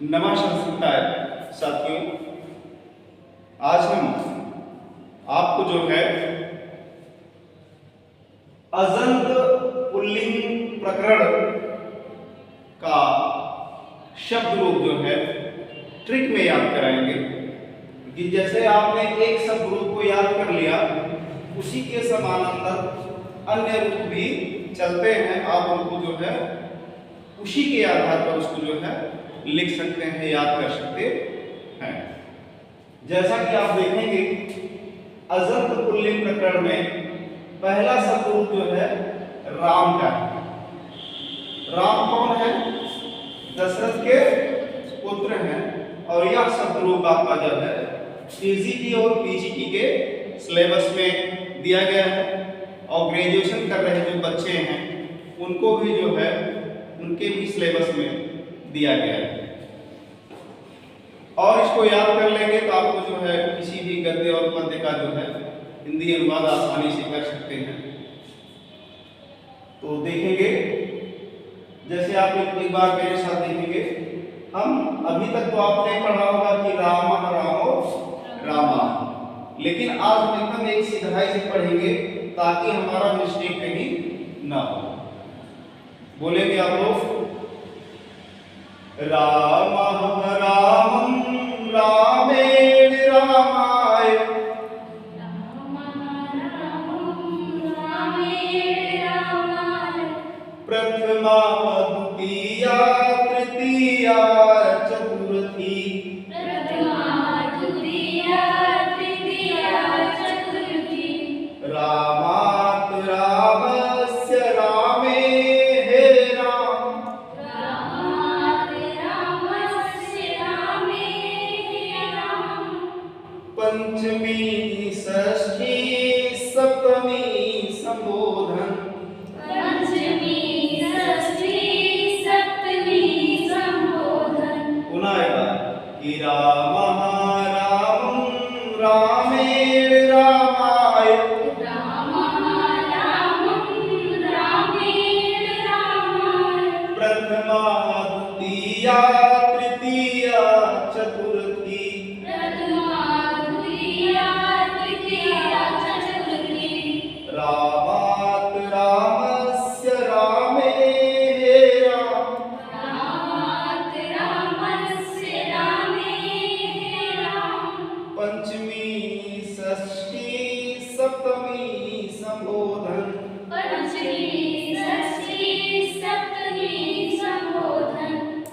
नमस्कार साथियों, आज हम आपको जो है अजंत पुल्लिंग प्रकरण का शब्द रूप जो है ट्रिक में याद कराएंगे कि जैसे आपने एक शब्द रूप को याद कर लिया, उसी के समानांतर अन्य रूप भी चलते हैं। आप उनको जो है उसी के आधार पर उसको जो है लिख सकते हैं, याद कर सकते हैं। जैसा कि आप देखेंगे अजंत पुल्लिंग प्रकरण में पहला शब्द रूप जो है राम का है। राम कौन है? दशरथ के पुत्र हैं और यह शब्द रूप आपका जो है पीजीटी और पीजीटी के सिलेबस में दिया गया है और ग्रेजुएशन कर रहे जो बच्चे हैं उनको भी जो है उनके भी सिलेबस में दिया गया है। और इसको याद कर लेंगे तो आपको जो है किसी भी गद्य और पद्य का जो है हिंदी अनुवाद आसानी से कर सकते हैं। तो देखेंगे, जैसे आप एक बार मेरे साथ देखेंगे, हम अभी तक तो आपने पढ़ा होगा कि राम रामो रामा, लेकिन आज हम एकदम एक सीधाई से पढ़ेंगे ताकि हमारा मिस्टेक कहीं ना हो। बोलेंगे आप लोग, राम रामं रामेण रामाय प्रथमा द्वितीया तृतीया चतुर्थी रामात् रामस्य रामे हे राम पंचमी षष्ठी सप्तमी संबोधन पुनः कि रामः रामं रामेण रामाय प्रथमा द्वितीया तृतीया चतुर्थी रामात् रामस्य रामे हे राम पंचमी षष्ठी सप्तमी संबोधन।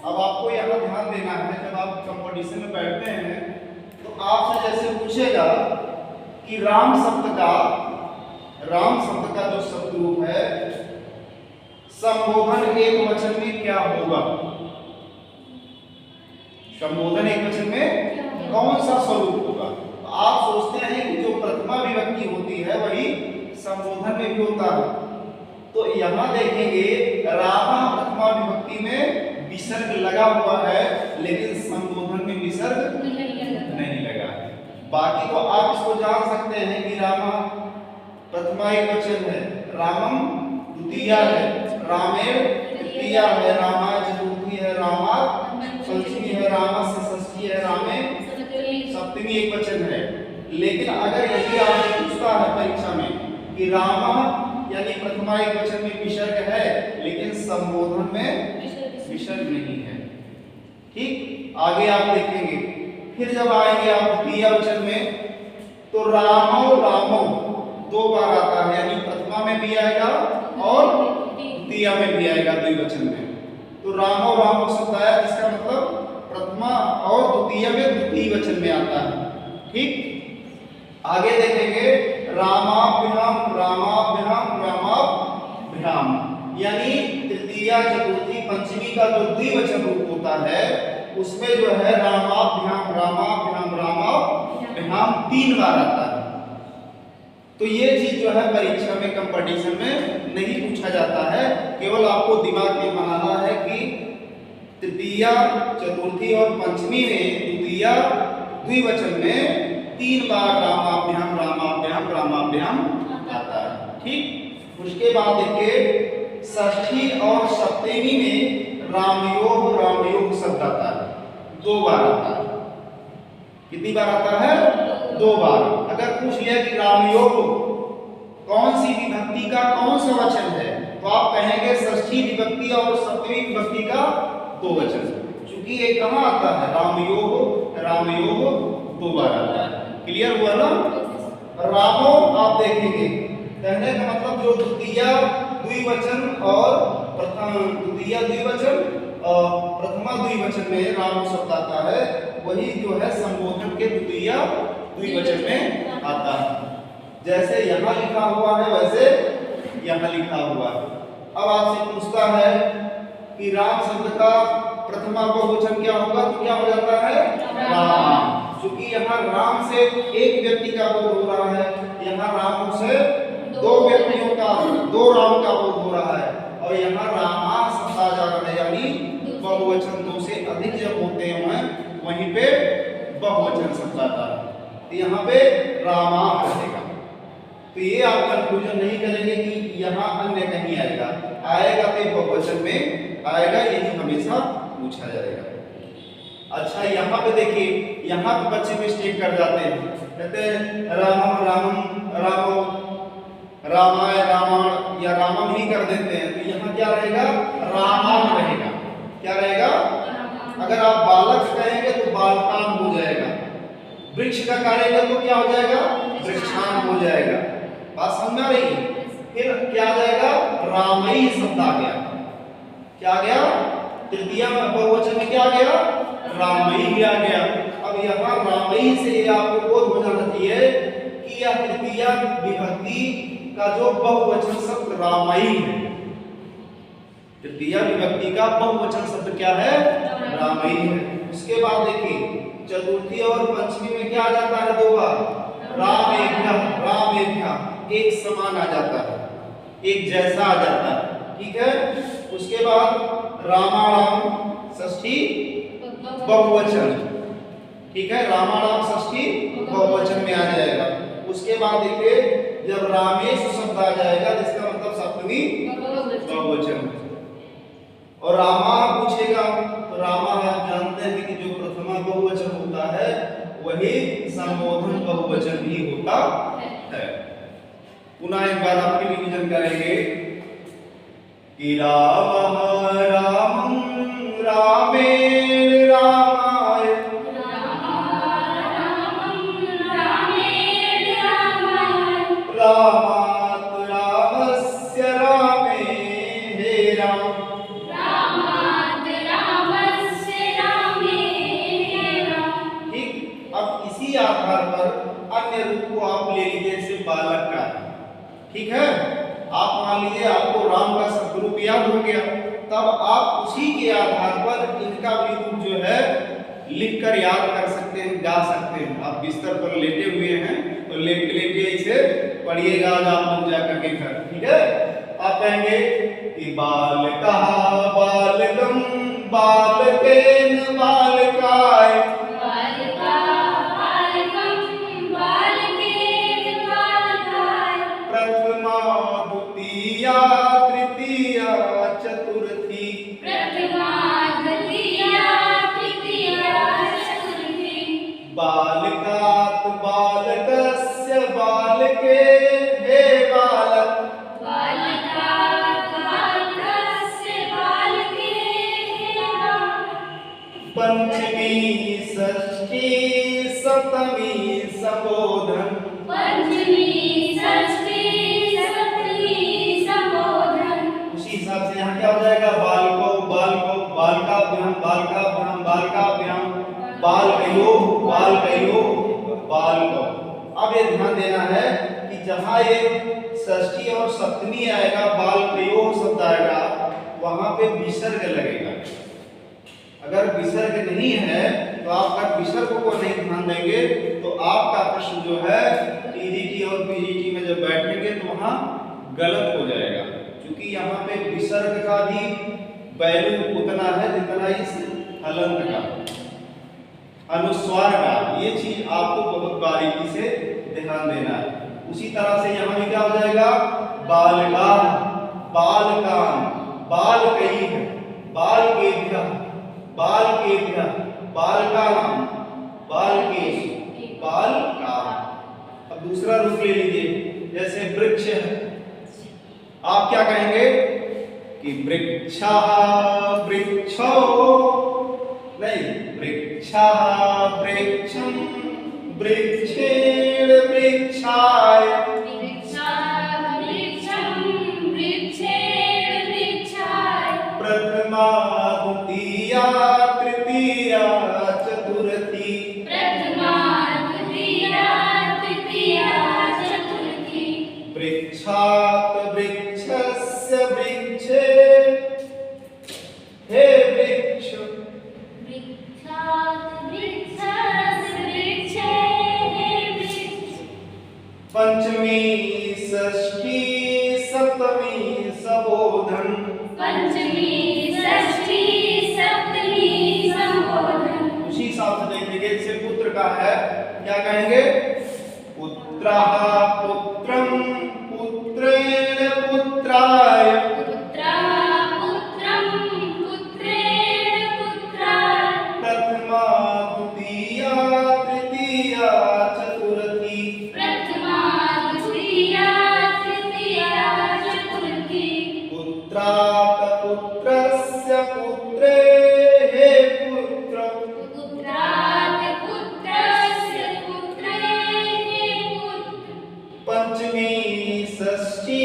अब आपको यहाँ ध्यान देना है, जब आप कंपटीशन में बैठते हैं तो आपसे जैसे पूछेगा कि राम शब्द का जो शब्द रूप है संबोधन एक वचन में क्या होगा? संबोधन एक वचन में कौन सा स्वरूप होगा? तो आप सोचते हैं कि जो प्रथमा विभक्ति होती है वही संबोधन में भी होता है। तो यहाँ देखेंगे रामा प्रथमा विभक्ति में विसर्ग लगा हुआ है, लेकिन संबोधन में विसर्ग नहीं लगा है। बाकी तो आप इसको जान सकते हैं कि रामा प्रथमा एक वचन है, रामम द्वितीया है, रामेण तृतीया है, रामा चतुर्थी है, रामा पंचमी है, रामा षष्ठी है, रामे सप्तमी एक वचन है। लेकिन अगर यदि आपसे पूछता है परीक्षा में कि रामा यानी प्रथमा एक वचन में विसर्ग है लेकिन संबोधन में विसर्ग नहीं है, ठीक? आगे आप देखेंगे, फिर जब आएंगे आप द्वितीय वचन में तो रामो रामो दो बार आता है, यानी प्रथमा में भी आएगा और द्वितीय में भी आएगा द्विवचन में। तो रामो रामो शब्द आया जिसका मतलब प्रथमा और द्वितीय में द्वितीय वचन में आता है, ठीक? आगे देखेंगे रामाभ्याम रामाभ्याम रामाभ्याम, यानी तृतीय चतुर्थी पंचमी का जो द्विवचन रूप होता है उसमें जो है रामाभ्याम रामाभ्याम रामाभ्याम 3 बार आता है। तो ये चीज जो है परीक्षा में कंपटीशन में नहीं पूछा जाता है, केवल आपको दिमाग में बनाना है कि तृतीय चतुर्थी और पंचमी में द्वितीय द्विवचन में 3 बार रामाभ्याम रामाभ्याम रामाभ्याम आता है, ठीक? उसके बाद देखिए षष्ठी और सप्तमी में रामयोग रामयोग शब्द आता है। 2 बार आता है। कितनी बार आता है? 2 बार। अगर पूछ लिया कि रामयोग कौन सी विभक्ति का कौन सा वचन है, तो आप कहेंगे षष्ठी विभक्ति और सप्तमी विभक्ति का 2 वचन। क्योंकि ये कहाँ आता है? रामयोग, रामयोग 2 बार आता है। क्लियर हुआ ना? रामो आप देखेंगे, कहने का मतलब जो द्वितीय द्विवचन और द्वितीय द्विवचन और प्रथमा द्विवचन में राम शब्द आता है, वही जो है संबोधन के द्वितीय द्विवचन में आता है। जैसे यहाँ लिखा हुआ है वैसे यहाँ लिखा हुआ है। अब आपसे पूछता है कि राम शब्द का प्रथमा बहुवचन क्या होगा, तो क्या हो जाता है? राम। क्योंकि यहाँ राम से एक व्यक्ति का बोध हो रहा है, यहाँ राम से 2 व्यक्तियों का, 2 राम का बोध हो रहा है। और यहाँ रामा शब्द आ जाता है, यानी बहुवचन 2 से अधिक जब होते हैं वहीं पे बहुवचन शब्द आता है। तो यहाँ पे रामा रहेगा। तो ये आप कंफ्यूजन नहीं करेंगे कि यहाँ अन्य कहीं आएगा, आएगा तो बहुवचन में आएगा, यही हमेशा पूछा जाएगा। अच्छा यहाँ पे देखिए, यहाँ पे बच्चे मिस्टेक कर जाते हैं, कहते हैं रामम रामम रामो, रामाय रामायण या रामम ही कर देते हैं। तो यहाँ क्या रहेगा? रामायण रहेगा। क्या रहेगा? अगर आप बालक कहेंगे तो बालकान हो जाएगा, वृक्ष का करेंगे तो क्या हो जाएगा? वृक्षान हो जाएगा। बात समझ में आ रही है? फिर क्या आ जाएगा? रामई शब्द आ गया। क्या आ गया? तृतीया बहुवचन में क्या आ गया? रामई भी आ गया। अब यहाँ रामई से आपको बोध हो जाना चाहिए कि यह तृतीया विभक्ति का जो बहुवचन शब्द रामई है। तृतीया विभक्ति का बहुवचन शब्द क्या है? रामई है। उसके बाद देखिए चतुर्थी और पंचमी में क्या आ जाता है? 2 बार रामेभ्यः, रामेभ्यः एक समान आ जाता है, एक जैसा आ जाता है। ठीक है। उसके बाद रामाणाम षष्ठी बहुवचन। ठीक है, रामाणाम षष्ठी बहुवचन में आ जाएगा। उसके बाद देखिए जब रामेश शब्द आ जाएगा जिसका मतलब सप्तमी बहुवचन। और रामा पूछेगा तो रामा आप जानते हैं कि जो प्रथमा बहुवचन होता है वही संबोधन बहुवचन भी होता है। पुनः एक बार आपके रिवीजन करेंगे कि रामः रामं रामेण रामाय, रामात् रामस्य रामे हे राम, ठीक। अब इसी आधार पर अन्य रूप को आप ले लीजिए, जैसे बालक का। ठीक है, आप मान लीजिए आपको राम का शब्द रूप याद हो गया, तब आप उसी के आधार पर इनका भी रूप जो है लिखकर याद कर सकते हैं, गा सकते हैं। आप बिस्तर पर लेटे हुए हैं तो लेटे लेटे इसे पढ़िएगा आज आप लोग जाकर के घर। ठीक है, आप कहेंगे कि बालका बालकम बालकेन बालकाय, प्रथमा द्वितीया तृतीया चतुर्थी, बालिकात् बालकस्य बालके हे बालक, पंचमी षष्ठी सप्तमी संबोधन, उसी हिसाब से यहाँ क्या हो जाएगा? बालको बालको बालकाभ्याम बालकाभ्याम बालकाभ्याम बालकयो बालकयो बालको। अब ये ध्यान देना है कि जहाँ ये षष्ठी और सप्तमी आएगा, बालकयो शब्द आएगा, वहां पे विसर्ग लगेगा। अगर विसर्ग नहीं है तो आप अगर विसर्ग को नहीं ध्यान देंगे तो आपका प्रश्न जो है टीजीटी और पीजीटी में जब बैठेंगे तो वहां गलत हो जाएगा। क्योंकि यहाँ पे विसर्ग का भी वैल्यू उतना है जितना इस हलंत का, अनुस्वार का। ये चीज आपको बहुत बारीकी से ध्यान देना है। उसी तरह से यहाँ भी क्या हो जाएगा? बालका बालकान बालकैः बालकेभ्यः बालकेभ्यः बालकानाम, बालकेषु, बाल का। अब दूसरा रूप ले लीजिए, जैसे वृक्ष है, आप क्या कहेंगे कि वृक्षः वृक्षो, नहीं, वृक्षः वृक्षं, वृक्षेण वृक्षाय, प्रथमा द्वितीया तृतीया चतुर्थी, वृक्षात् वृक्षस्य वृक्षे, हे वृक्ष, पंचमी षष्ठी सप्तमी सबोधन, उसी हिसाब से देखेंगे। जैसे पुत्र का है, क्या कहेंगे, पुत्रः पुत्रं, पुत्रेण पुत्राय, प्रथमा द्वितीया तृतीया चतुर्थी, पुत्रात् पुत्रस्य पुत्रे, हे पुत्र, पंचमी षष्ठी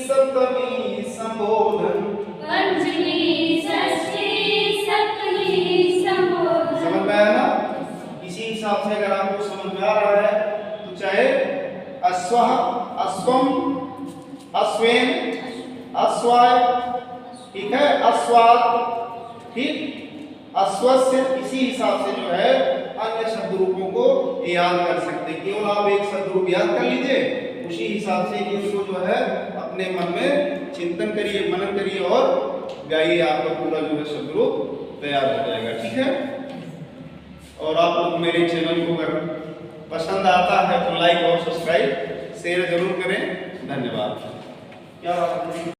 सप्तमी संबोधन, समझ में आया ना? इसी हिसाब से अगर आपको समझ में आ रहा है तो चाहे अश्वः, अश्वम, अश्वेन, अश्वाय, ठीक है, अश्वात्, ठीक, अश्वस्य, इसी हिसाब से जो है अन्य शब्द रूपों को याद कर सकते हैं। केवल आप एक शब्द रूप याद कर लीजिए, उसी हिसाब से इसको जो है अपने मन में चिंतन करिए, मनन करिए और गाइए, आपका पूरा जो है शब्द रूप तैयार हो जाएगा, ठीक है। और आप लोग मेरे चैनल को अगर पसंद आता है तो लाइक और सब्सक्राइब शेयर जरूर करें। धन्यवाद। क्या बात है?